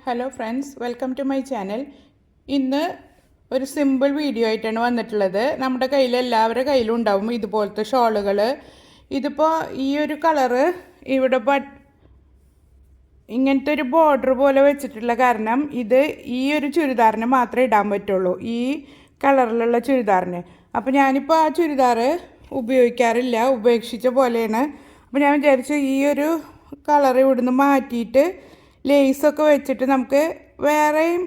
Hello friends, welcome to my channel. ഇന്ന് ഒരു simple video ആയിട്ടാണ് വന്നിട്ടുള്ളത്. നമ്മുടെ കയ്യിൽ എല്ലാവരുടെ കയ്യിലും ഉണ്ടാവും ഇതുപോലത്തെ ഷോളുകൾ. ഇതിപ്പോൾ ഈ ഒരു കളറ് ഇവിടെ ഇങ്ങനത്തെ ഒരു ബോർഡർ പോലെ വെച്ചിട്ടുള്ള കാരണം ഇത് ഈ ഒരു ചുരിദാറിന് മാത്രമേ ഇടാൻ പറ്റുള്ളൂ, ഈ കളറിലുള്ള ചുരിദാറിന്. അപ്പോൾ ഞാനിപ്പോൾ ആ ചുരിദാർ ഉപയോഗിക്കാറില്ല, ഉപേക്ഷിച്ച പോലെയാണ്. അപ്പോൾ ഞാൻ വിചാരിച്ചു ഈ ഒരു കളർ ഇവിടുന്ന് മാറ്റിയിട്ട് ലേസൊക്കെ വെച്ചിട്ട് നമുക്ക് വേറെയും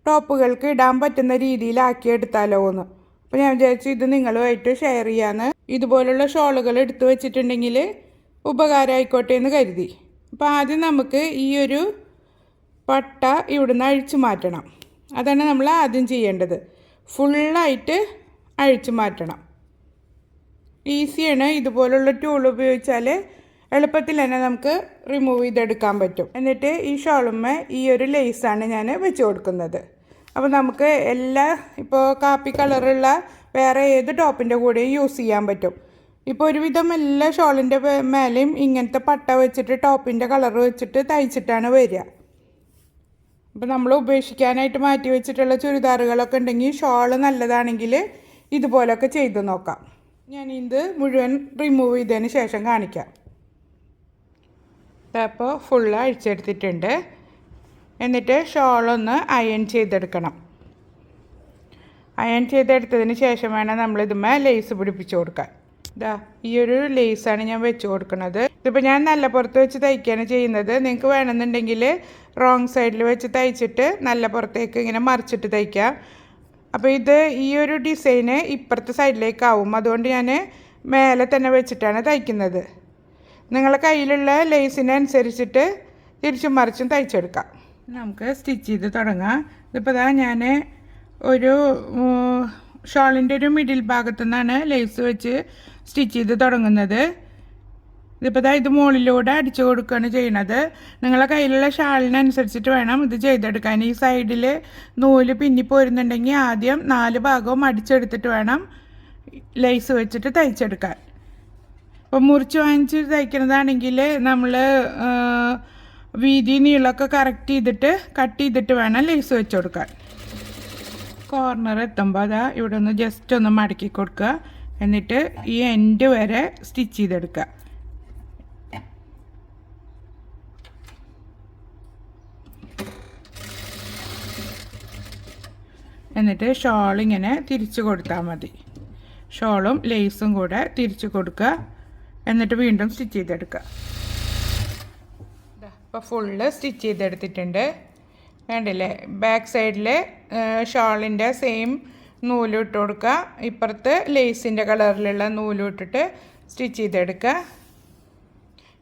ടോപ്പുകൾക്ക് ഇടാൻ പറ്റുന്ന രീതിയിലാക്കി എടുത്താലോ എന്ന്. അപ്പോൾ ഞാൻ വിചാരിച്ചു ഇത് നിങ്ങളുമായിട്ട് ഷെയർ ചെയ്യാമെന്ന്. ഇതുപോലുള്ള ഷോളുകൾ എടുത്തു വെച്ചിട്ടുണ്ടെങ്കിൽ ഉപകാരമായിക്കോട്ടെ എന്ന് കരുതി. അപ്പോൾ ആദ്യം നമുക്ക് ഈ ഒരു പട്ട ഇവിടുന്ന് അഴിച്ചു മാറ്റണം. അതാണ് നമ്മൾ ആദ്യം ചെയ്യേണ്ടത്. ഫുള്ളായിട്ട് അഴിച്ചു മാറ്റണം. ഈസിയാണ്. ഇതുപോലുള്ള ടൂൾ ഉപയോഗിച്ചാൽ എളുപ്പത്തിൽ തന്നെ നമുക്ക് റിമൂവ് ചെയ്തെടുക്കാൻ പറ്റും. എന്നിട്ട് ഈ ഷോളുമ്മേ ഈ ഒരു ലേസാണ് ഞാൻ വെച്ച് കൊടുക്കുന്നത്. അപ്പോൾ നമുക്ക് ഇപ്പോൾ കാപ്പി കളറുള്ള വേറെ ഏത് ടോപ്പിൻ്റെ കൂടെയും യൂസ് ചെയ്യാൻ പറ്റും. ഇപ്പോൾ ഒരുവിധം എല്ലാ ഷോളിൻ്റെ മേലെയും ഇങ്ങനത്തെ പട്ട വെച്ചിട്ട് ടോപ്പിൻ്റെ കളർ വെച്ചിട്ട് തയ്ച്ചിട്ടാണ് വരിക. അപ്പോൾ നമ്മൾ ഉപേക്ഷിക്കാനായിട്ട് മാറ്റി വെച്ചിട്ടുള്ള ചുരിദാറുകളൊക്കെ ഉണ്ടെങ്കിൽ ഷോള് നല്ലതാണെങ്കിൽ ഇതുപോലൊക്കെ ചെയ്ത് നോക്കാം. ഞാനിത് മുഴുവൻ റിമൂവ് ചെയ്തതിന് ശേഷം കാണിക്കാം. അപ്പോൾ ഫുള്ള് അഴിച്ചെടുത്തിട്ടുണ്ട്. എന്നിട്ട് ഷോളൊന്ന് അയൺ ചെയ്തെടുക്കണം. അയൺ ചെയ്തെടുത്തതിന് ശേഷം വേണം നമ്മളിതുമേ ലേസ് പിടിപ്പിച്ച് കൊടുക്കാൻ. ഈ ഒരു ലേസാണ് ഞാൻ വെച്ച് കൊടുക്കുന്നത്. ഇതിപ്പോൾ ഞാൻ നല്ല പുറത്ത് വെച്ച് തയ്ക്കുകയാണ് ചെയ്യുന്നത്. നിങ്ങൾക്ക് വേണമെന്നുണ്ടെങ്കിൽ റോങ് സൈഡിൽ വെച്ച് തയ്ച്ചിട്ട് നല്ല പുറത്തേക്ക് ഇങ്ങനെ മറിച്ചിട്ട് തയ്ക്കാം. അപ്പോൾ ഈ ഒരു ഡിസൈന് ഇപ്പുറത്തെ സൈഡിലേക്കാവും. അതുകൊണ്ട് ഞാൻ മേലെ തന്നെ വെച്ചിട്ടാണ് തയ്ക്കുന്നത്. നിങ്ങളുടെ കയ്യിലുള്ള ലേസിനനുസരിച്ചിട്ട് തിരിച്ചും മറിച്ചും തയ്ച്ചെടുക്കാം. നമുക്ക് സ്റ്റിച്ച് ചെയ്ത് തുടങ്ങാം. ഇതിപ്പോൾ ഞാൻ ഒരു ഷോളിൻ്റെ ഒരു മിഡിൽ ഭാഗത്തു നിന്നാണ് ലേസ് വെച്ച് സ്റ്റിച്ച് ചെയ്ത് തുടങ്ങുന്നത്. ഇതിപ്പോൾ ഇത് മുകളിലൂടെ അടിച്ചു കൊടുക്കുകയാണ് ചെയ്യണത്. നിങ്ങളുടെ കയ്യിലുള്ള ഷാളിനനുസരിച്ചിട്ട് വേണം ഇത് ചെയ്തെടുക്കാൻ. ഈ സൈഡിൽ നൂല് പിന്നി പോരുന്നുണ്ടെങ്കിൽ ആദ്യം 4 ഭാഗവും അടിച്ചെടുത്തിട്ട് വേണം ലേസ് വെച്ചിട്ട് തയ്ച്ചെടുക്കാൻ. അപ്പോൾ മുറിച്ച് വാങ്ങിച്ച് തയ്ക്കുന്നതാണെങ്കിൽ നമ്മൾ വീതി നീളമൊക്കെ കട്ട് ചെയ്തിട്ട് വേണം ലേസ് വെച്ച് കൊടുക്കാൻ. കോർണർ എത്തുമ്പോൾ ഇവിടെ ഒന്ന് ജസ്റ്റ് ഒന്ന് മടക്കി കൊടുക്കുക. എന്നിട്ട് ഈ എൻഡ് വരെ സ്റ്റിച്ച് ചെയ്തെടുക്കുക. എന്നിട്ട് ഷോളിങ്ങനെ തിരിച്ചു കൊടുത്താൽ മതി. ഷോളും ലേസും കൂടെ തിരിച്ചു കൊടുക്കുക. എന്നിട്ട് വീണ്ടും സ്റ്റിച്ച് ചെയ്തെടുക്കുക. ഇപ്പോൾ ഫുള്ള് സ്റ്റിച്ച് ചെയ്തെടുത്തിട്ടുണ്ട്. വേണ്ടില്ലേ? ബാക്ക് സൈഡിൽ ഷോളിൻ്റെ സെയിം നൂല് ഇട്ട് കൊടുക്കുക. ഇപ്പുറത്ത് ലേസിൻ്റെ കളറിലുള്ള നൂല് ഇട്ടിട്ട് സ്റ്റിച്ച് ചെയ്തെടുക്കുക.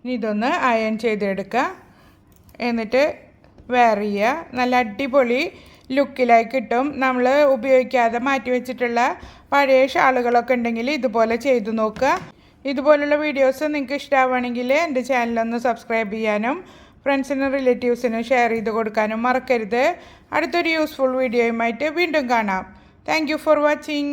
ഇനി ഇതൊന്ന് അയൺ ചെയ്തെടുക്കുക. എന്നിട്ട് വെയർ ചെയ്യുക. നല്ല അടിപൊളി ലുക്കിലായി കിട്ടും. നമ്മൾ ഉപയോഗിക്കാതെ മാറ്റി വെച്ചിട്ടുള്ള പഴയ ഷാളുകളൊക്കെ ഉണ്ടെങ്കിൽ ഇതുപോലെ ചെയ്തു നോക്കുക. ഇതുപോലുള്ള വീഡിയോസ് നിങ്ങൾക്ക് ഇഷ്ടമാവുകയാണെങ്കിൽ എൻ്റെ ചാനലൊന്ന് സബ്സ്ക്രൈബ് ചെയ്യാനും ഫ്രണ്ട്സിനും റിലേറ്റീവ്സിനും ഷെയർ ചെയ്ത് കൊടുക്കാനും മറക്കരുത്. അടുത്തൊരു യൂസ്ഫുൾ വീഡിയോയുമായിട്ട് വീണ്ടും കാണാം. Thank you for watching.